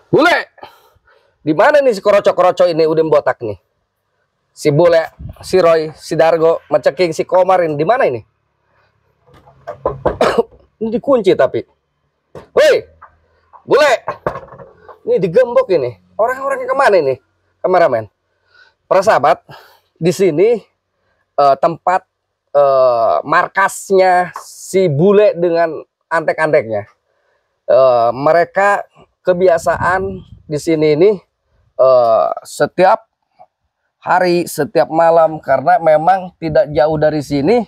Bule, di mana nih si kroco-kroco ini udah botak nih? Si Bule, si Roy, si Dargo, Maceking, si Komar ini di mana ini? Ini dikunci tapi. Woi, Bule, ini digembok ini. Orang-orangnya kemana ini? Kameramen. Para sahabat, di sini tempat markasnya si Bule dengan antek-anteknya. Mereka kebiasaan di sini ini setiap hari, setiap malam, karena memang tidak jauh dari sini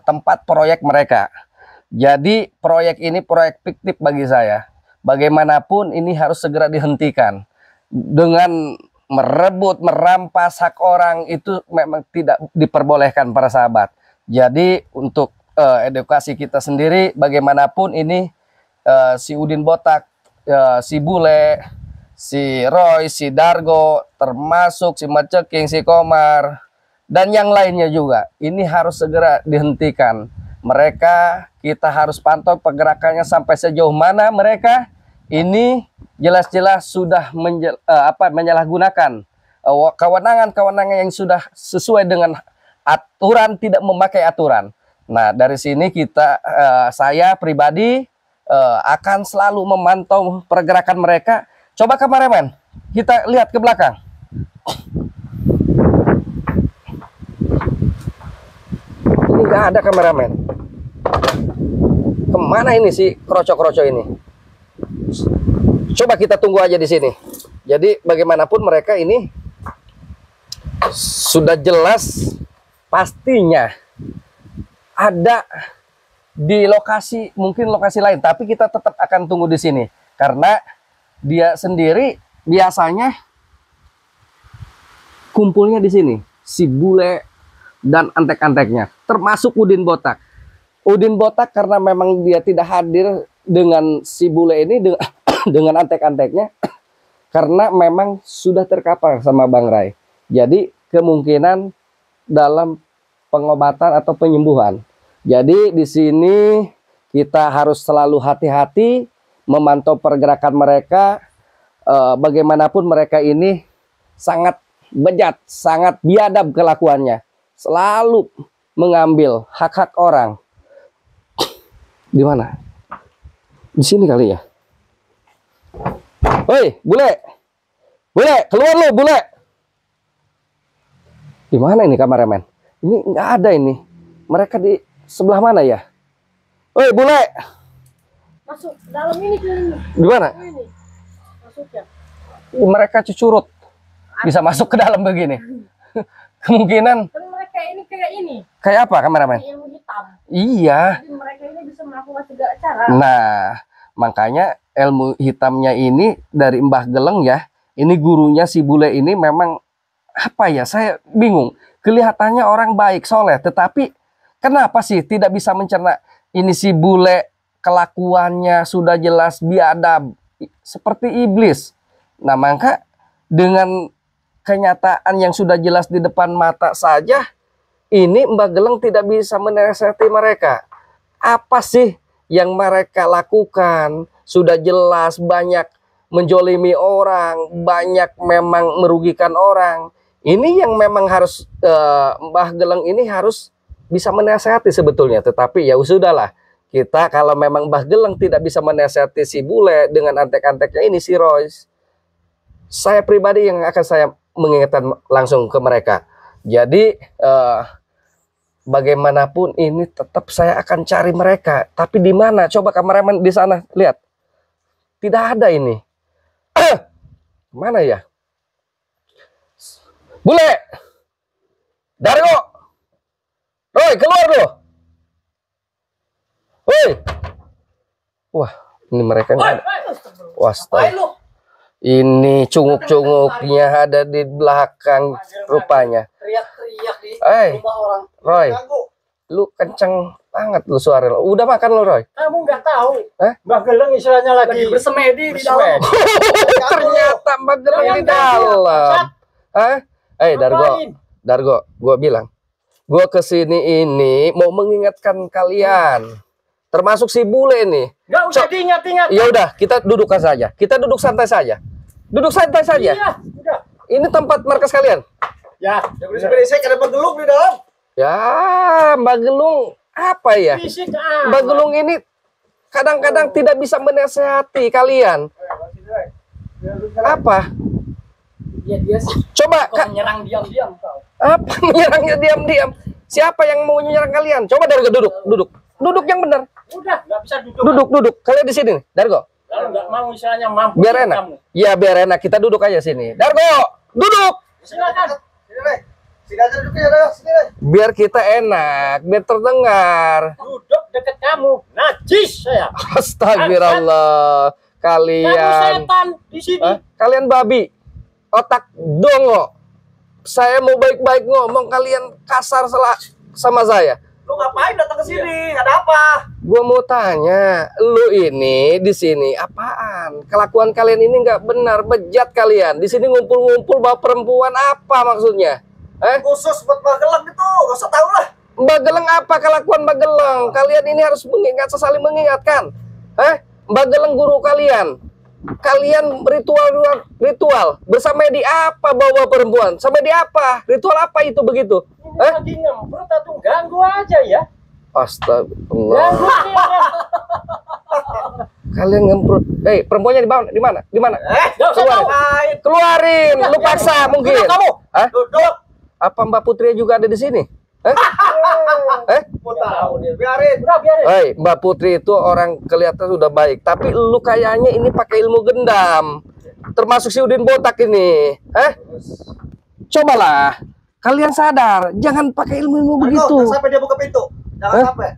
tempat proyek mereka. Jadi proyek ini proyek fiktif bagi saya. Bagaimanapun ini harus segera dihentikan. Dengan merebut, merampas hak orang itu memang tidak diperbolehkan para sahabat. Jadi untuk edukasi kita sendiri, bagaimanapun ini si Udin Botak, si Bule, si Roy, si Dargo, termasuk si Maceking, si Komar, dan yang lainnya juga. Ini harus segera dihentikan. Mereka kita harus pantau pergerakannya sampai sejauh mana mereka ini jelas-jelas sudah menyalahgunakan kewenangan-kewenangan yang sudah sesuai dengan aturan, tidak memakai aturan. Nah, dari sini saya pribadi akan selalu memantau pergerakan mereka. Coba kameramen, kita lihat ke belakang. Ini nggak ada kameramen. Kemana ini si kroco-kroco ini? Coba kita tunggu aja di sini. Jadi bagaimanapun mereka ini sudah jelas pastinya ada di lokasi, mungkin lokasi lain, tapi kita tetap akan tunggu di sini karena dia sendiri biasanya kumpulnya di sini, si Bule dan antek-anteknya, termasuk Udin Botak. Udin Botak karena memang dia tidak hadir dengan si Bule ini dengan antek-anteknya karena memang sudah terkapar sama Bang Rai. Jadi kemungkinan dalam pengobatan atau penyembuhan. Jadi di sini kita harus selalu hati-hati memantau pergerakan mereka. Bagaimanapun mereka ini sangat bejat, sangat biadab kelakuannya. Selalu mengambil hak-hak orang. Di mana? Di sini kali ya. Woi, Bule. Bule, keluar lu, Bule. Di mana ini kameramen? Ini nggak ada ini. Mereka di sebelah mana ya? Woi, Bule. Masuk dalam ini keliling. Di mana? Ini. Masuknya. Mereka cucurut. Bisa masuk ke dalam begini. Kemungkinan. Kan mereka ini kayak ini. Kayak apa kameramen? Kayak ilmu hitam. Iya. Jadi mereka ini bisa melakukan segala cara. Nah, makanya ilmu hitamnya ini dari Mbah Geleng ya. Ini gurunya si Bule ini memang apa ya? Saya bingung. Kelihatannya orang baik, soleh, tetapi kenapa sih tidak bisa mencerna ini si Bule kelakuannya sudah jelas biadab seperti iblis. Nah, maka dengan kenyataan yang sudah jelas di depan mata saja, ini Mbah Geleng tidak bisa menasihati mereka. Apa sih yang mereka lakukan? Sudah jelas banyak menjolimi orang, banyak memang merugikan orang. Ini yang memang harus Mbah Geleng ini harus bisa menasihati sebetulnya. Tetapi ya sudahlah, kita kalau memang Mbah Geleng tidak bisa menasihati si Bule dengan antek-anteknya ini si Royce, saya pribadi yang akan saya mengingatkan langsung ke mereka. Jadi bagaimanapun ini tetap saya akan cari mereka. Tapi di mana? Coba kameramen di sana lihat. Tidak ada ini. Mana ya? Bule, Dargo, Roy, keluar loh. Woi. Wah, ini mereka nggak ada. Wah, ini cunguk-cunguknya ada di belakang rupanya. Teriak-teriak di rumah orang. Roy, lu kenceng banget lu suara lu. Udah makan lu, Roy? Kamu nggak tahu. Mbah Geleng istilahnya lagi bersemedi di dalam. Ternyata Mbah Geleng di dalam. Dargo, gua bilang, gua kesini ini mau mengingatkan kalian termasuk si bule nih. Nggak usah diingat-ingat. Ya udah, kita dudukkan saja. Kita duduk santai saja. Duduk santai saja. Iya, udah. Ini tempat markas kalian. Ya, Berisik-berisik ada Gelung di dalam. Ya, Mbak Gelung apa ya? fisik Mbak Gelung ini kadang-kadang tidak bisa menasehati kalian. Apa? Iya dia sih. Coba Kok menyerang diam-diam kau. apa menyerangnya diam-diam? Siapa yang mau menyerang kalian? Coba Dargo duduk. Duduk yang benar. udah nggak bisa duduk. Duduk. Kalian di sini nih, Dargo. Kalau nggak mau istilahnya mampu Biar enak. kamu. Ya biar enak. Kita duduk aja sini. Dargo, duduk. Silakan. Sini aja duduknya dah, sini deh. Biar kita enak, biar terdengar. Duduk dekat kamu. Najis saya. Astagfirullah. Kamu Kalian setan di sini. kalian babi. Otak dongo. Saya mau baik-baik ngomong, kalian kasar sama saya. Lu ngapain datang ke sini? Ada apa? Gua mau tanya, lu ini di sini apaan? Kelakuan kalian ini nggak benar, bejat kalian. Di sini ngumpul-ngumpul bawa perempuan apa maksudnya? Khusus buat Magelang itu, gak usah tahu lah. Mbak Geleng apa kelakuan Mbak Geleng? Kalian ini harus saling mengingatkan. Mbak Geleng guru kalian. Kalian ritual bersama di apa bawa perempuan? Sama di apa? Ritual apa itu begitu? Ini lagi ngemprut atau ganggu aja ya. Astagfirullah. Ganggu dia. Kalian ngemprut. Perempuannya di mana? Di mana? Nggak usah tahu. Keluarin. Lu paksa mungkin. Duduk kamu. Hah? Duduk. Apa Mbak Putri juga ada di sini? Mau tahu dia, biarin. Udah biarin. Mbak Putri itu orang kelihatan sudah baik, tapi lu kayaknya ini pakai ilmu gendam. Termasuk si Udin botak ini. Cobalah. Kalian sadar, jangan pakai ilmu begitu. Jangan sampai dia buka pintu. Jangan sampai.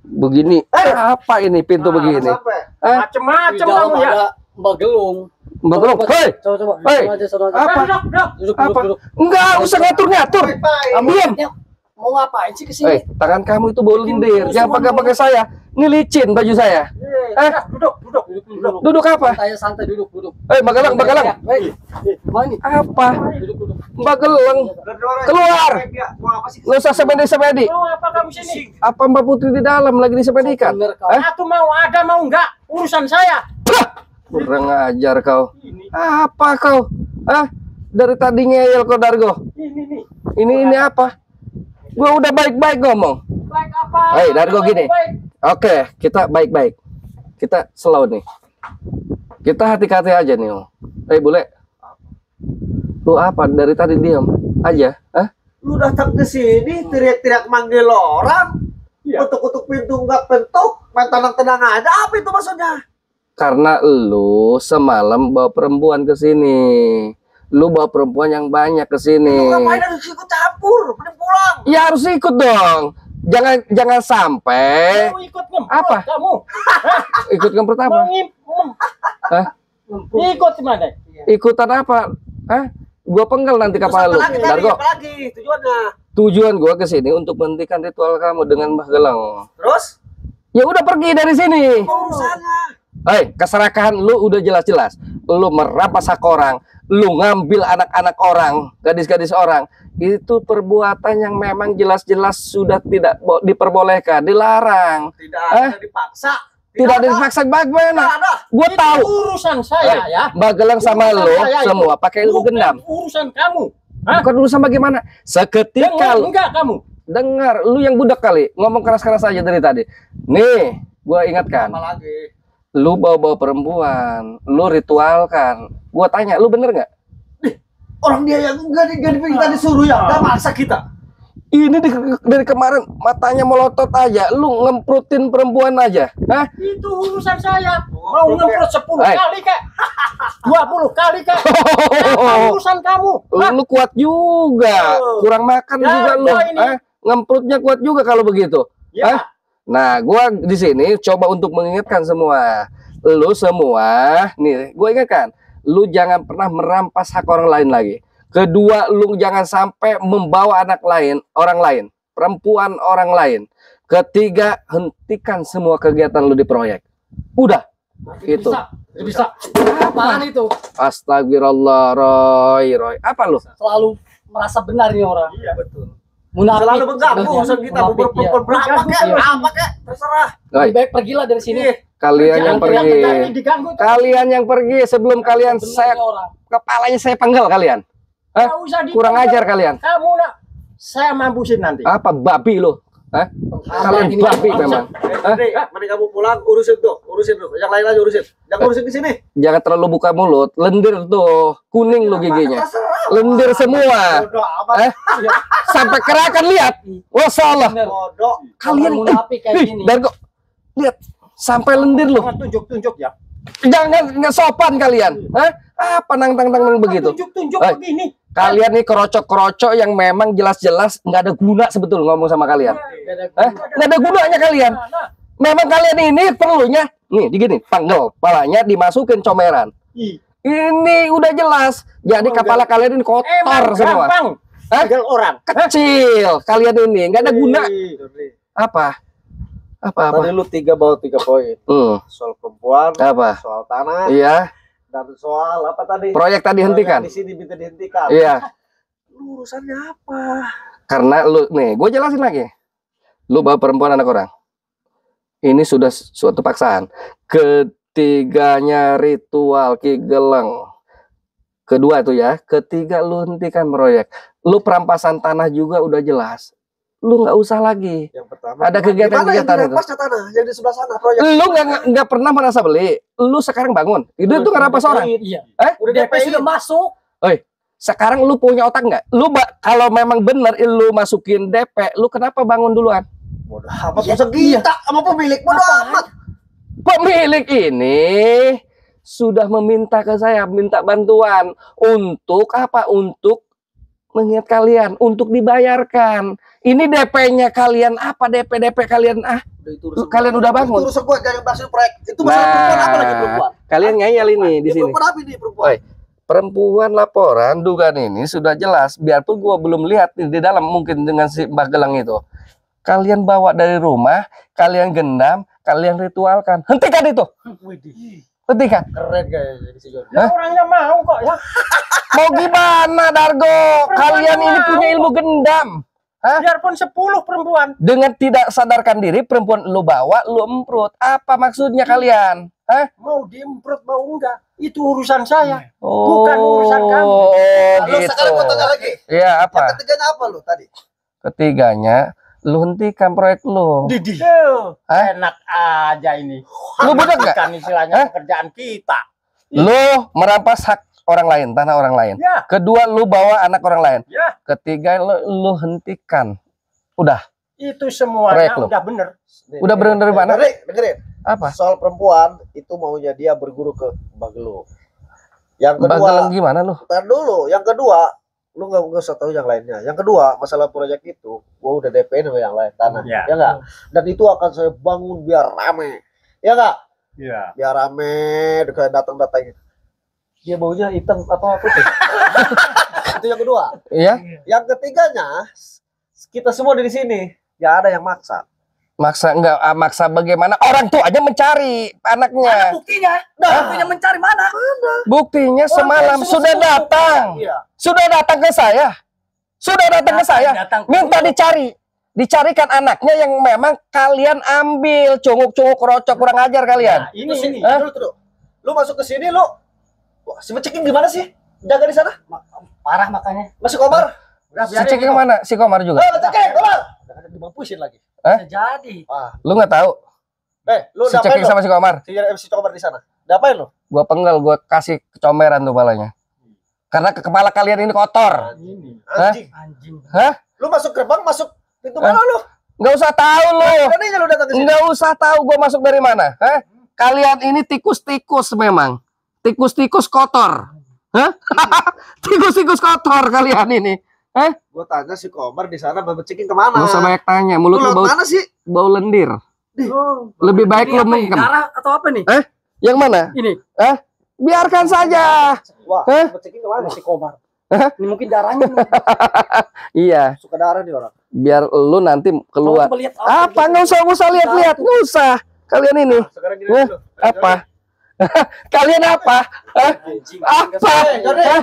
Begini. Apa ini pintu begini? Jangan sampai. Macem-macem kamu ya. Mbak Gelung. Mbak Gelung, hei! Coba. Hei! Sono aja. Apa? Duduk. Apa? Enggak usah ngatur-ngatur. Diam. Mau ngapain sih kesini? Tangan kamu itu bau lendir. Jangan pakai saya. Ini licin baju saya. Duduk. Duduk apa? Santai duduk. Mbak Geleng. Mana nih? Apa? Duduk. Mbak Geleng. Keluar. Mau apa sih? Nggak usah sepedi. Mau apa kamu sini? Apa Mbak Putri di dalam lagi disepedikan? Bener kau. Atau mau ada mau enggak? Urusan saya. Kurang ajar kau. Ini. Apa kau? Dari tadi ngeyel kau Dargo. Ini. Ini apa? Gua udah baik-baik ngomong. Baik apa? Hei, Dargo gini. Baik. Oke, kita baik-baik. Kita slow nih. Kita hati-hati aja nih. Bule. Lu apa? Dari tadi diam aja? Lu datang ke sini teriak-teriak manggil orang. Iya. Kutuk-kutuk pintu nggak pentuk, main tenang-tenang aja. Apa itu maksudnya? Karena lu semalam bawa perempuan ke sini. Lu bawa perempuan yang banyak ke sini. Lu ngapain harus ikut campur? Mending pulang. Ya harus ikut dong. Jangan sampai Mau ikut ngemprut Apa? kamu? ikut ngemprut apa? Hah? Ikut gimana? Ikutan apa? Gua penggal nanti kapal lu. Dargo. Apa lagi tujuannya? Tujuan gua ke sini untuk menghentikan ritual kamu dengan Mbah Geleng. Terus? Ya udah pergi dari sini. Urusannya. Keserakahan lu udah jelas-jelas. Lu merampas hak orang, lu ngambil anak-anak orang, gadis-gadis orang. Itu perbuatan yang memang jelas-jelas sudah tidak diperbolehkan, dilarang. Tidak ada dipaksa. Tidak dipaksa bagaimana? Tidak ada. Gue Itu tahu. urusan saya ya. Mbak Geleng sama Urusan lu saya itu. semua pakai ilmu Bukan gendam. urusan kamu. Hah? Bukan urusan bagaimana? Seketika Dengar enggak kamu? dengar, lu yang budak kali, ngomong keras-keras aja dari tadi. Nih, gua ingatkan. Apa lagi? Lu bawa-bawa perempuan, lu ritualkan. Gua tanya, lu bener nggak? Orang dia yang kita disuruh ya, nggak maksa kita. Ini dari kemarin matanya melotot aja, lu ngemprutin perempuan aja. Itu urusan saya. Mau ngemprot 10 Hai. kali kek. 20 kali kek. Apa urusan kamu? Hah? Lu kuat juga, kurang makan Ya, juga lu. gua ini. Ngemprutnya kuat juga kalau begitu. Ya. Nah, gua di sini coba untuk mengingatkan semua. Lu semua, nih, gua ingatkan, lu jangan pernah merampas hak orang lain lagi. Kedua, lu jangan sampai membawa anak lain, orang lain, perempuan orang lain. Ketiga, hentikan semua kegiatan lu di proyek. Udah, itu. Bisa. Apaan itu? Astagfirullah, Roy. Apa lu? Selalu merasa benar nih orang. Iya betul. Munafik. Selalu mengganggu urusan kita. Munafik, iya. Berapa kek? Iya. Apa kek? Terserah. Lebih baik pergilah dari sini. Kalian yang Jangan pergi. teriak-teriak, diganggu. Kalian yang pergi sebelum kalian Bener saya nih orang. kepalanya saya penggal kalian. Hah? Nggak usah Kurang ditendang. ajar kalian. Kamu nak, saya mampusin nanti. Apa babi lo? Hah? Kalian ini babi bangsa. memang. Mending kamu pulang, urusin tuh. Urusin tuh. Yang lain aja urusin. Jangan urusin di sini. Jangan terlalu buka mulut, lendir tuh, kuning lo giginya. Lendir semua. Bodoh amat. Sampai kerakan lihat. Wah salah. Bener. Bodoh. Kalian munafik kayak gini. Dargo. Lihat sampai lendir lo. Jangan tunjuk-tunjuk ya. Jangan nggak sopan kalian. Hah? Apa nang begitu? Tunjuk-tunjuk Eh. begini. Kalian nih kerocok-kerocok yang memang jelas-jelas nggak ada guna sebetulnya ngomong sama kalian. Hah? Nggak ada gunanya kalian. Nah, Memang kalian ini perlunya nih digini, panggil palanya dimasukin comeran. ih. Ini udah jelas. Jadi kepala kalian ini kotor Emang semua. gampang. Hah? Tinggal orang. Kecil kalian ini nggak ada guna. Apa? Apa? Tadi lu 3 bawa 3 poin. Soal perempuan, Apa? soal tanah, Iya. dan soal apa tadi? Proyek tadi hentikan. Di sini minta dihentikan. Iya. Lu urusannya apa? Karena lu nih, gue jelasin lagi. Lu bawa perempuan anak orang. Ini sudah suatu paksaan. Ketiganya ritual Ki Geleng. Kedua tuh ya, ketiga lu hentikan proyek. Lu perampasan tanah juga udah jelas. Lu nggak usah lagi. Yang pertama, Ada kegiatan-kegiatan itu. Pas tanah, yang di sebelah sana proyek. Lu nggak pernah merasa beli. Lu sekarang bangun. Itu ngerampas orang. Iya. Udah DP DP sudah masuk. Sekarang lu punya otak nggak? Lu kalau memang bener lu masukin DP, lu kenapa bangun duluan? Bodoh amat, masa kita sama pemilik bodoh amat. Pemilik ini sudah meminta ke saya, minta bantuan untuk apa? Untuk mengingat kalian, untuk dibayarkan. Ini DP-nya kalian apa? DP kalian kalian udah bangun. Itu urusan gua, jangan bahas proyek. Itu masalah perempuan apa lagi perempuan? Kalian ngeyel ini di Ya, sini. perempuan apa ini perempuan? Oi. Perempuan laporan dugaan ini sudah jelas, biarpun gua belum lihat nih di dalam mungkin dengan si Mbak Gelang itu. Kalian bawa dari rumah, kalian gendam, kalian ritualkan. Hentikan itu. Hentikan. Keren kayaknya si Jordi. Ya, orangnya mau kok ya. Mau gimana Dargo? Kalian ini punya ilmu gendam. Hah? Biarpun 10 perempuan. Dengan tidak sadarkan diri, perempuan lu bawa, lu emprut. Apa maksudnya kalian? Hah? Mau diemprot mau enggak. Itu urusan saya. Oh, Bukan urusan kamu. Lu gitu. sekarang gua tanya lagi. Iya, Yang apa? ketiganya apa lu tadi? Ketiganya, lu hentikan proyek lu. Tuh, Hah? enak aja ini. Lu bener nggak? Bukan istilahnya Hah? pekerjaan kita. Lu merampas hak orang lain, tanah orang lain. Ya, Kedua, lu bawa anak orang lain. ya. Ketiga, lu hentikan. Udah. Itu Proyek semuanya lu. udah bener. Udah bener dari mana? Dengerin. Apa? Soal perempuan itu maunya dia berguru ke Mbak Gelu. Yang kedua, Bagalan gimana lu? tar dulu. Yang kedua, lu nggak usah tahu yang lainnya. Yang kedua, masalah proyek itu, gua udah DP sama yang lain tanah, Ya. ya nggak? Dan itu akan saya bangun biar rame, ya nggak? Iya. Biar rame, kayak datang-datangnya. Dia baunya hitam apa putih? Itu yang kedua. Iya? Yang ketiganya, kita semua di sini, nggak ada yang maksa. Maksa enggak, maksa bagaimana? Orang tuanya mencari anaknya. Buktinya. Buktinya mencari mana? Buktinya semalam sudah datang. Iya. Sudah datang ke saya. Sudah datang ke saya. Datang. Minta dicari. Dicarikan anaknya yang memang kalian ambil. Cunguk-cunguk rocok kurang ajar kalian. Nah, ini. Hah? Dulu. Lu masuk ke sini, lu. Wah, si Ceking gimana sih? Jaga di sana? Parah makanya. Masuk Komar. Udah, Si Cek yang mana? Si Komar juga. Ceking, Komar. Jangan dimampusin lagi. Bisa jadi. Ah, Lu nggak tahu? lu Si ngapain Cek lu? sama si Komar. Si MC Komar di sana. Ngapain lu? Gua penggal, gua kasih comeran tuh palanya. Karena kepala kalian ini kotor. Ini. Anjing. Anjing. Hah? Lu masuk gerbang, masuk pintu mana lu? Nggak usah tahu lu. Beraninya lu datang ke sini. Nggak usah tahu gua masuk dari mana. Hah? Kalian ini tikus-tikus memang. Tikus-tikus kotor. Hah? Tikus-tikus kotor kalian ini. Hah? Gua tanya si Komar di sana Mbak Ceking kemana? Nggak usah banyak tanya. Lu Mulut lu lewat bau, mana sih? bau lendir. Oh, Lebih baik ini lu apa nih? mengkem. Darah atau apa nih? Yang mana? Ini. Biarkan saja. Wah, Hah? Mbak Ceking kemana? Si Komar. Ini mungkin darahnya. nih. Iya. Suka darah nih orang. Biar lu nanti keluar. Coba lihat Apa? Nggak usah lihat-lihat. Nggak usah. Kalian ini. Sekarang gini Hah? dulu. Apa? Kalian apa? Hah? Anjing. Apa? Jordi. Hah?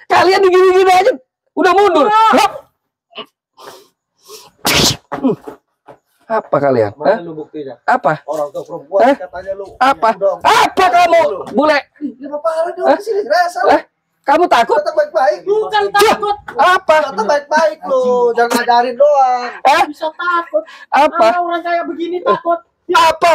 Kalian gini-gini aja. Udah mundur. Hah? Apa kalian? Mana lu buktinya? Apa? Orang tua perempuan katanya lu. Apa? Dong. Apa kamu, bule? Lima parah dong di sini. Rasa lu. Kamu takut? Datang baik-baik. Bukan takut. Apa? Datang baik-baik lu. Jangan ngajarin doang. Bisa takut. Apa? Orang kayak begini takut. Apa?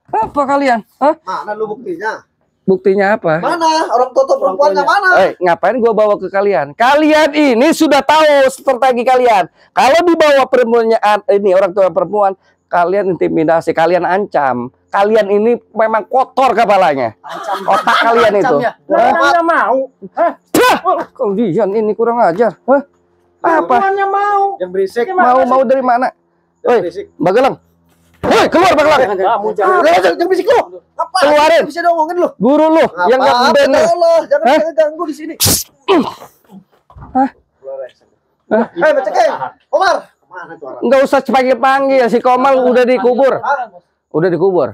Apa kalian? Mana lu buktinya? Buktinya apa? Mana? Orang tua perempuannya mana? Ngapain gua bawa ke kalian? Kalian ini sudah tahu strategi kalian. Kalau dibawa perempuannya ini orang tua perempuan, kalian intimidasi, kalian ancam. Kalian ini memang kotor kepalanya. Otak kalian itu. Orangnya mau. Kalian ini kurang ajar. Apa? Orangnya mau. Yang berisik. Mau dari mana? Yang berisik. Bagelang. Woi, keluar Bagelang. Kamu jangan. Jangan berisik lu. Apa? Keluarin. Bisa ngomongin lu. Guru lu yang enggak bener. Jangan ganggu di sini. Baca Omar. Kemana tuh orang? Enggak usah panggil si Komal udah dikubur. Udah dikubur.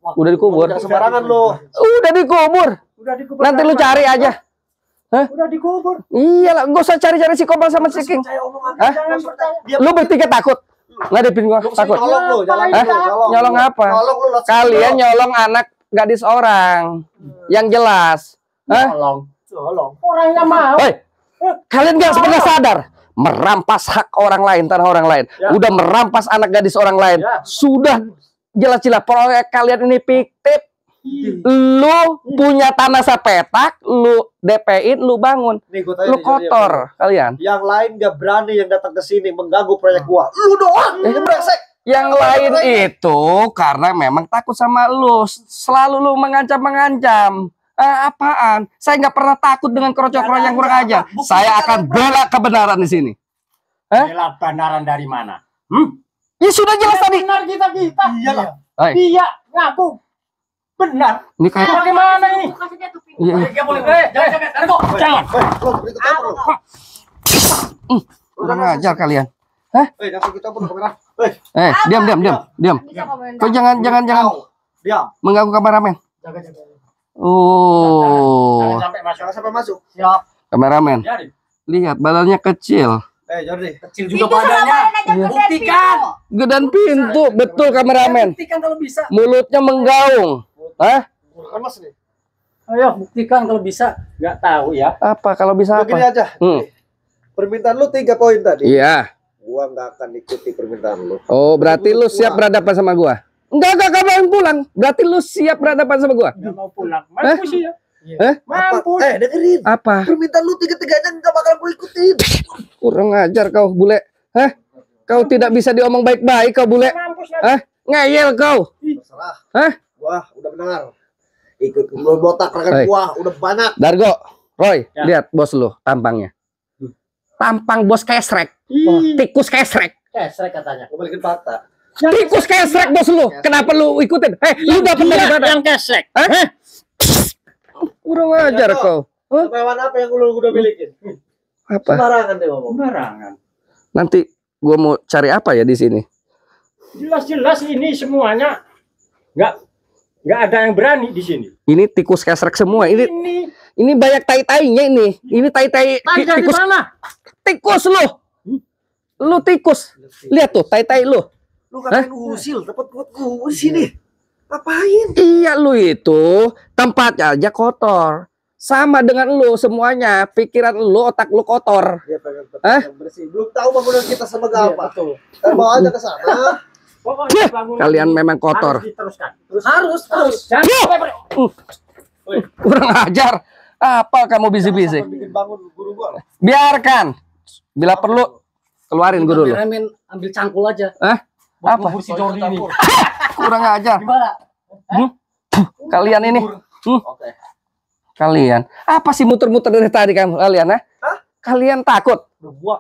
Udah dikubur. Jangan sembarangan lu. Udah dikubur. Udah dikubur. Nanti lu cari aja. Udah dikubur. Iyalah, enggak usah cari-cari si Komal sama si King. Jangan percaya. Lu bertiga takut? Ngadepin gua takut. Nyolong lu, jalan lu. Nyolong apa? Nyolong lu. Kalian nyolong anak gadis orang. Yang jelas. Tolong. Nyolong. Orangnya mau. Hei, kalian nggak pernah sadar merampas hak orang lain, tanah orang lain, udah merampas anak gadis orang lain, sudah jelas-jelas proyek kalian ini fiktif. Lu punya tanah sepetak, lu DP-in, lu bangun, Nih, gua tanya lu nih, kotor kalian. Yang lain gak berani yang datang ke sini mengganggu proyek gua. Lu doang yang brengsek. Yang lain itu karena memang takut sama lu, selalu lu mengancam-mengancam. Apaan? Saya nggak pernah takut dengan kerocok-kerocok yang kurang aja. Saya akan bela kebenaran di sini. Bela kebenaran dari mana? Ya sudah jelas tadi. Benar kita. Iyalah. Iya, ngaku. Benar. Ini kayak Bagaimana ini? Jangan. kurang ajar kalian. Langsung kita pun kamera. Diam. Kau jangan Diam. mengganggu kameramen. Jangan Oh, sampai masuk. Jangan sampai masuk. Siap. kameramen. Jadi, Lihat badannya kecil. Jordi. kecil juga badannya. Buktikan. Gedean pintu, betul kameramen. Buktikan kalau bisa. Mulutnya menggaung. Lemas nih. Ayo buktikan kalau bisa. Nggak tahu ya. Apa kalau bisa Begini apa? aja. Permintaan lu 3 poin tadi. Iya. Gua nggak akan ikuti permintaan lu. Oh, berarti lu siap berhadapan sama gua? Enggak kamu yang pulang. Berarti lu siap berhadapan sama gua? Nggak mau pulang. Mampu sih ya. Apa? Mampu. Dengerin. Apa? Permintaan lu 3-3-nya nggak bakal gue ikutin. Kurang ajar kau, bule. Kau tidak bisa diomong baik-baik kau, bule. Mampus ya. Ngeyel kau. Terserah. Wah, udah benar. Ikut lu botak rekan gua udah banyak. Dargo, Roy, Ya. lihat bos lu tampangnya. Tampang bos kesrek. Ih, Tikus kesrek. kesrek katanya. Gua balikin fakta. Tikus kesrek bos lu. Kenapa lu ikutin? Lu dapat dari mana? Yang kesrek. Kurang ajar Ya, kau. Kemewahan apa yang lu udah milikin? Apa? Sembarangan deh ngomong. Sembarangan. Nanti gua mau cari apa ya di sini? Jelas-jelas ini semuanya nggak ada yang berani di sini. Ini tikus kesrek semua. Ini banyak tai-tainya ini. Ini tai-tai Dari tikus. mana? Tikus lu. Lu tikus. Lihat tuh tai-tai lu. Lu ngapain usil dapat buat gua di sini? Ngapain? Iya lu itu tempatnya aja kotor. Sama dengan lu semuanya. Pikiran lu, otak lu kotor. Dia pengen yang bersih. Belum tahu bangunan kita sebagai apa. Betul. Kita bawa aja ke sana. Pokoknya bangunan Kalian ini memang kotor. Harus diteruskan. Harus. Jangan sampai Kurang ajar. Apa kamu bisik-bisik? Bikin bangun guru gua. Biarkan. Bila perlu keluarin guru lu. Kameramen ambil cangkul aja. Apa? si Jordi ini. Kurang ajar. Gimana? Kalian ini. Oke. Kalian. Apa sih muter-muter dari tadi kamu kalian? Kalian takut? Udah gua.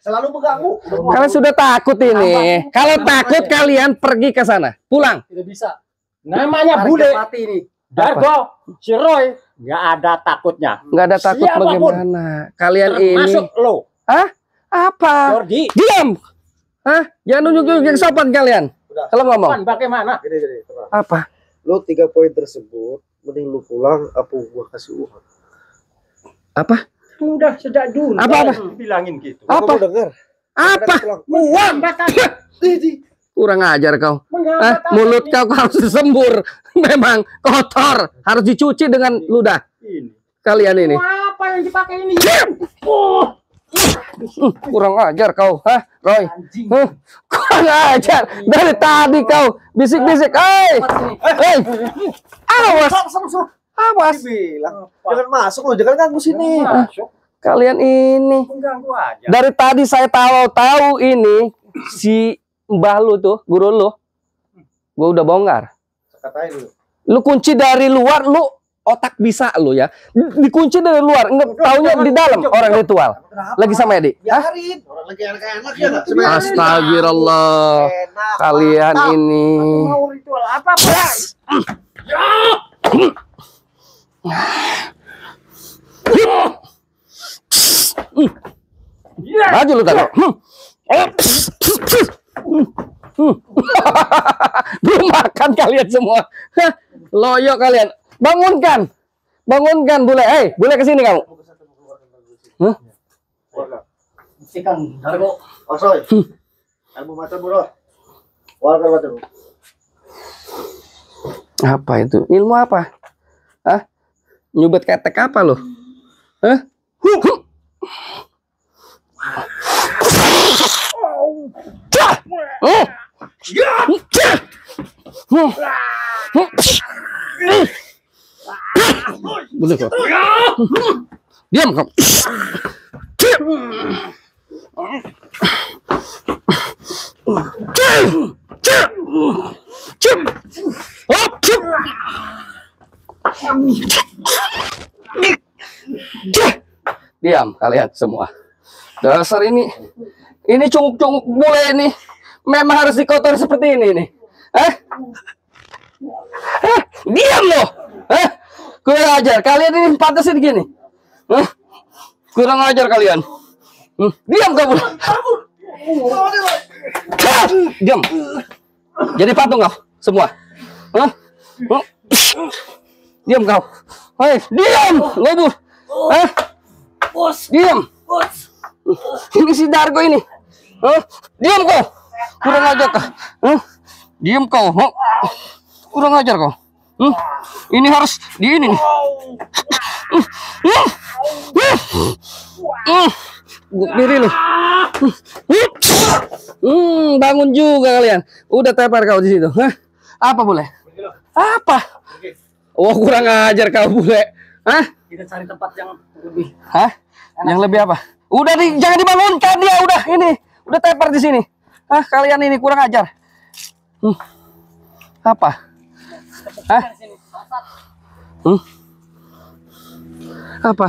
Selalu mengganggu. Udah gua. Kalian sudah takut ini. Kalau takut kalian pergi ke sana. Pulang. Tidak bisa. Namanya Harga bule. mati ini. Dargo, si Roy, nggak ada takutnya. Nggak ada takut Siapapun. bagaimana? Kalian ini. Termasuk lo, Apa? Jordi. Diam. Jangan nunjuk-nunjuk yang sopan kalian. Udah. Kalau ngomong. Pan, bagaimana? Gini, tenang. Apa? Lu 3 poin tersebut mending lu pulang apa gua kasih uang. Apa? Sudah sejak dulu. Apa? Bilangin gitu. Apa? Gua mau denger. Apa? Uang. Kurang ajar kau. Mulut kau harus disembur. Memang kotor. Harus dicuci dengan ludah. Kalian ini. Apa yang dipakai ini? Kurang ajar kau. Hah, Roy? Kurang ajar. Dari tadi kau bisik-bisik. Hei. Awas. Awas. Bilang, jangan masuk lo, jangan ganggu sini. Kalian ini. Mengganggu aja. Dari tadi saya tahu ini si mbah lu tuh, guru lu. Gua udah bongkar. Katain lu. Lu kunci dari luar, lu otak bisa lu ya. Dikunci dari luar, enggak taunya di dalam orang ritual. Lagi sama Edi. Hah? Biarin. Orang lagi enak-enak ya. Astagfirullah. Enak. Kalian mantap. ini. Mau ritual apa? Maju lu tadi. Belum makan kalian semua. Hah, loyo kalian. Bangunkan. Bangunkan bule. Hei, bule ke sini kamu. Hah? Sikan, Dargo. Osoy. Ilmu mata bro. Warga mata bro. Apa itu? Ilmu apa? Hah? Nyubet ketek apa lo? Hah? Boleh kok. Diam kau. Diam kalian semua. Dasar ini cunguk-cunguk bule ini memang harus dikotori seperti ini nih. Hah? Hah? Diam loh. Hah? Kurang ajar. Kalian ini pantasin gini. Hah? Kurang ajar kalian. Diam kamu. Diam. Jadi patung kau semua. Hah? Diam kau. Hei, diam. Ngobu. Hah? Bos, Diam. bos. Ini si Dargo ini. Hah? Diam kau. Kurang ajar kau. Hah? Diam kau. Hah? Kurang ajar kau. Ini harus di ini nih. Diri lu. Bangun juga kalian. Udah tepar kau di situ. Hah? Apa boleh? Apa? Oh, kurang ajar kau bule. Hah? Kita cari tempat yang lebih. Hah? Yang lebih apa? Udah jangan dibangunkan dia, udah ini. Udah tepar di sini. Hah, kalian ini kurang ajar. Apa? Hah? Apa?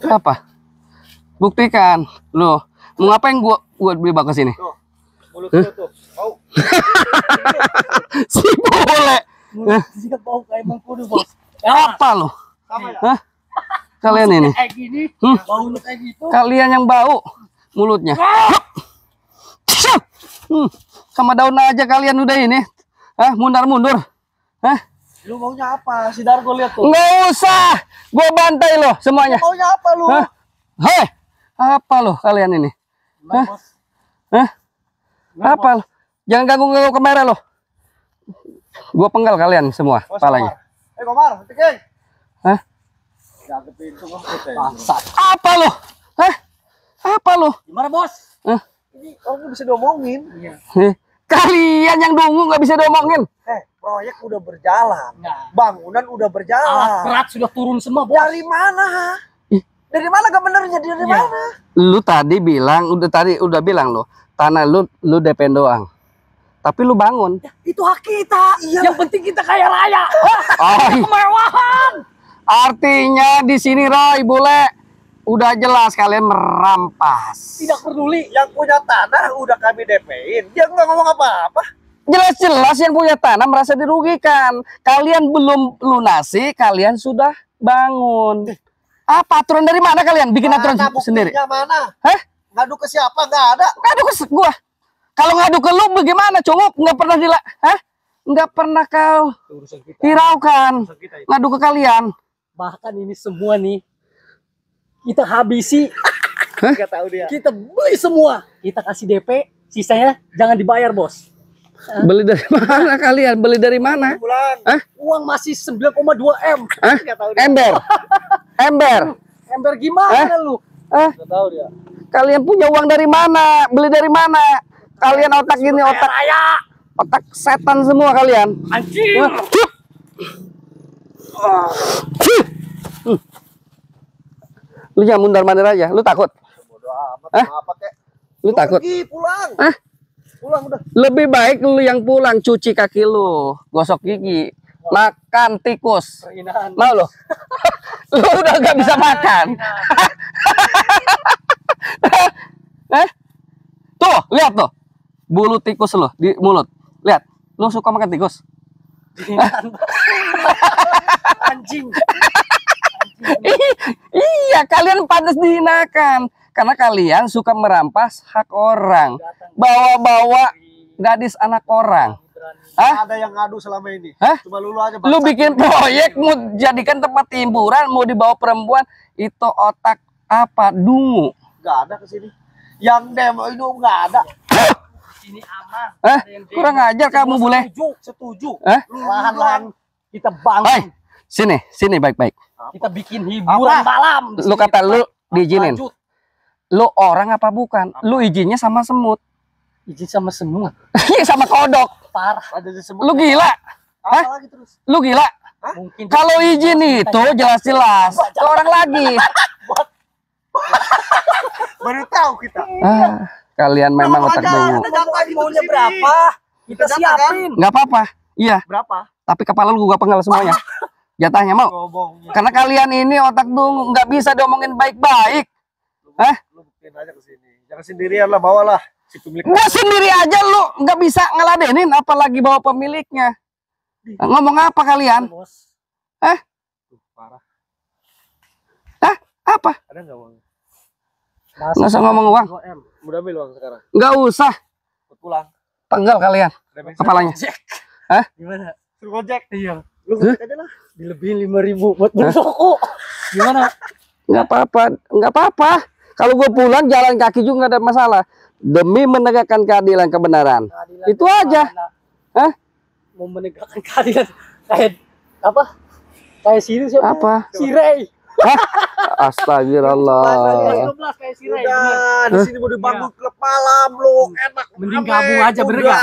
Apa? Buktikan. Loh, mau ngapain gua beli bak ke sini? Mulut lu tuh. Mau. Si bule. Jika bau kayak mengkudu, bos. Apa lo? Sama ya? Hah? Kalian ini. Kayak gini, bau lu kayak gitu. Kalian yang bau mulutnya. Sama daun aja kalian udah ini. Hah, mundur-mundur. Hah? Lu maunya apa? Si Dargo lihat tuh. Nggak usah. Gua bantai loh semuanya. Maunya apa lu? Hah? Hei, apa lo kalian ini? Hah? Bos. Hah? Apa lo? Jangan ganggu kamera lo. Gua penggal kalian semua kepalanya. Komar, Tikeng. Hah? Jaga pintu kok. Bangsat. Apa lo? Hah? Apa lo? Gimana, bos? Hah? Ini orang bisa diomongin. Kalian yang dungu nggak bisa diomongin. Proyek udah berjalan. Nah. Bangunan udah Alat berjalan. berat sudah turun semua, bos. Dari mana? Dari mana gak benernya? Dari Iya. mana? Lu tadi bilang, udah bilang lo, tanah lu DP doang. Tapi lu bangun. Itu hak kita. Yang penting kita kaya raya. Oh, Kemewahan. artinya di sini Roy, bule, udah jelas kalian merampas. Tidak peduli. Yang punya tanah udah kami DP-in. Dia nggak ngomong apa-apa. Jelas-jelas yang punya tanah merasa dirugikan. Kalian belum lunasi, kalian sudah bangun. Apa aturan dari mana kalian? Bikin aturan Mana sendiri. buktinya mana? Hah? Ngadu ke siapa? Nggak ada. Ngadu ke gua. Kalau ngadu ke lu bagaimana, Cunguk? Nggak pernah hah? Nggak pernah kau hiraukan. Ngadu ke kalian. Bahkan ini semua nih Kita habisi. Enggak tahu dia. Kita beli semua. Kita kasih DP, sisanya jangan dibayar, Bos. Beli dari mana kalian? Beli dari mana? Pulang. Hah? Uang masih 9,2 M. Hah? Enggak tahu dia. Ember. Ember. Ember gimana lu? Enggak tahu dia. Kalian punya uang dari mana? Beli dari mana? Kalian otak gini, otak Raya. otak setan semua kalian. Anjing. Lu jangan mundar-mandir aja. Lu takut? Bodoh amat. Hah? Apa kek? Lu takut? Pergi, pulang. Hah? Pulang udah. Lebih baik lu yang pulang, cuci kaki lu, gosok gigi, makan tikus. Perhinaan. Mau lu? Lu udah gak bisa makan. Eh? Tuh, lihat tuh. Bulu tikus lu di mulut. Lihat. Lu suka makan tikus? Anjing. Iya, kalian pantas dihinakan karena kalian suka merampas hak orang, bawa-bawa gadis anak orang. Hah? Ada yang ngadu selama ini. Hah? Cuma lu aja. Lu bikin proyek mau jadikan tempat hiburan, mau dibawa perempuan, itu otak apa? Dungu. Enggak ada ke sini. Yang demo itu enggak ada. Ini aman. Hah? Kurang ajar kamu bule. Setuju. Hah? Lahan-lahan kita Hai, bangun. sini baik-baik. Kita bikin hiburan malam. Lu kata lu diizinin. Lanjut. Lu orang apa bukan? Lu izinnya sama semut. Izin sama semua. Iya, sama kodok. Parah. Ada di semut. Lu gila. Apa lagi terus? Lu gila. Mungkin Kalau izin itu jelas-jelas ke orang lagi. Baru tahu kita. Ah, kalian memang otak dungu. maunya berapa? Kita siapin. Nggak apa-apa. Iya, Berapa? tapi kepala lu gua penggal semuanya. Jatahnya mau. Ngomongnya. Karena kalian ini otak dungu, nggak bisa diomongin baik-baik. Hah? Lu buktiin aja ke sini. Jangan sendirian lah, bawalah si pemilik. Gua sendiri aja lu nggak bisa ngeladenin, apalagi bawa pemiliknya. Ngomong apa kalian? Bos. Hah? Parah. Hah? Apa? Ada enggak uang? Nggak usah ngomong uang. 2M. Udah ambil uang sekarang. Nggak usah. Buat pulang. Penggal kalian Ada bensin. kepalanya. Hah? Gimana? Suruh gojek. Iya. Lu gojek aja lah. Dilebihin 5.000 buat beli rokok. Gimana? Nggak apa-apa, nggak apa-apa. Kalau gue pulang jalan kaki juga nggak ada masalah. Demi menegakkan keadilan kebenaran. Keadilan Itu dari aja. mana? Hah? Mau menegakkan keadilan kayak apa? Kayak sini siapa? Apa? Si Ray. Hah? Astagfirullah. 12 kayak si Ray. Udah, di sini mau dibangun klub malam lu. Enak. Mending rame. gabung aja, bener Udah. gak?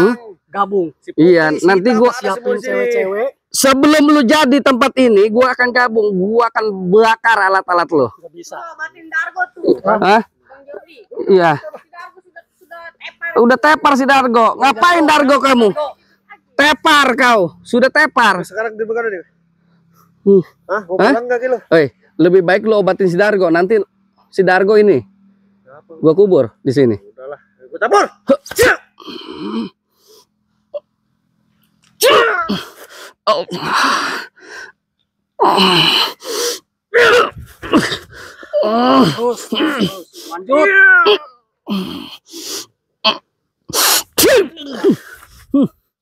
Gabung. Si Iya, Putih, si nanti Hitam, gua ada semua Siapin di sini. cewek-cewek. Sebelum lu jadi tempat ini, gue akan gabung. Gue akan bakar alat-alat lu. Gak bisa. Matiin Dargo tuh, Hah? Bang Jody. Iya. Si Dargo sudah tepar. Udah tepar si Dargo. Ngapain Dargo kamu? Tepar kau. Sudah tepar. Sekarang di mana nih? Hmm. Hah? Mau Hah? pulang enggak gitu? Lebih baik lu obatin si Dargo. Nanti si Dargo ini gua kubur di sini. Udahlah, gua campur. Oh. Terus. Lanjut.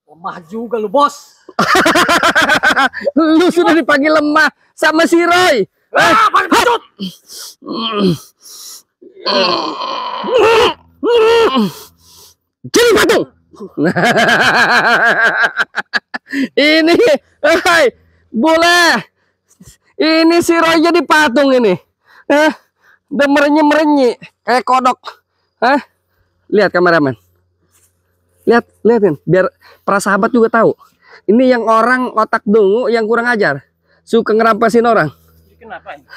Lemah juga lu, Bos. Lu sudah dipanggil lemah sama si Roy. Lanjut. Jadi patung. Ini, hai, boleh. Ini si Roy jadi patung ini. Udah merenyi kayak kodok. Lihat kameramen. Lihatin, biar para sahabat juga tahu. Ini yang orang otak dungu yang kurang ajar, suka ngerampasin orang. Kenapa ini?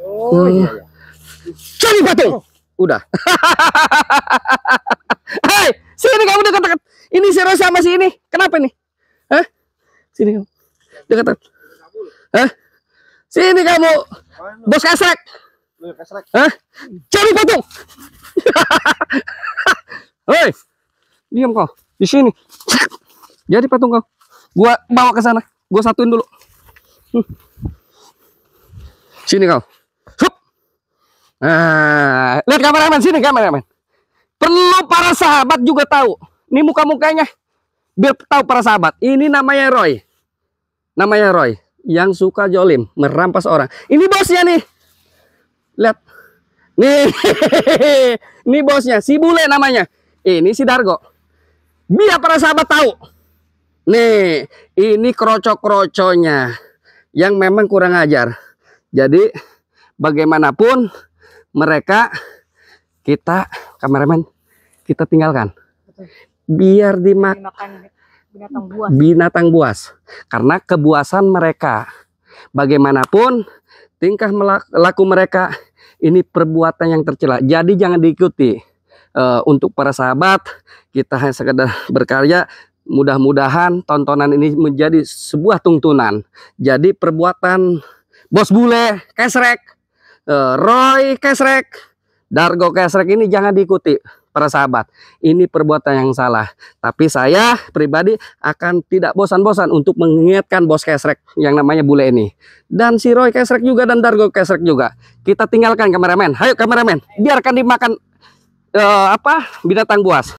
Oh, iya. Jadi patung. Udah. Hai, sini kamu dekat-dekat. Ini si Roy sama si ini. Kenapa nih? Sini kamu. Dekat. Sini kamu. Bos kasrek. Lu kesrek. Cari patung. Hei. Diam kau. Di sini. Jadi patung kau. Gua bawa ke sana. Gua satuin dulu. Sini kau. Hup. Lihat kameramen, sini kameramen. Perlu para sahabat juga tahu. Ini muka-mukanya. Biar tahu para sahabat. Ini namanya Roy. Namanya Roy. Yang suka jolim, merampas orang. Ini bosnya nih. Lihat. Nih. Ini bosnya, si bule namanya. Ini si Dargo. Biar para sahabat tahu. Nih, ini kroco-kroconya yang memang kurang ajar. Jadi bagaimanapun mereka, kita kameramen, kita tinggalkan. Biar dimakan Makan binatang buas. binatang buas. Karena kebuasan mereka. Bagaimanapun tingkah laku mereka ini perbuatan yang tercela. Jadi jangan diikuti. Untuk para sahabat, kita hanya sekedar berkarya. Mudah-mudahan tontonan ini menjadi sebuah tuntunan. Jadi perbuatan Bos Bule Kesrek, Roy Kesrek, Dargo Kesrek ini jangan diikuti para sahabat. Ini perbuatan yang salah. Tapi saya pribadi akan tidak bosan-bosan untuk mengingatkan Bos Kesrek yang namanya Bule ini. Dan si Roy Kesrek juga dan Dargo Kesrek juga. Kita tinggalkan kameramen. Ayo kameramen, biarkan dimakan binatang buas.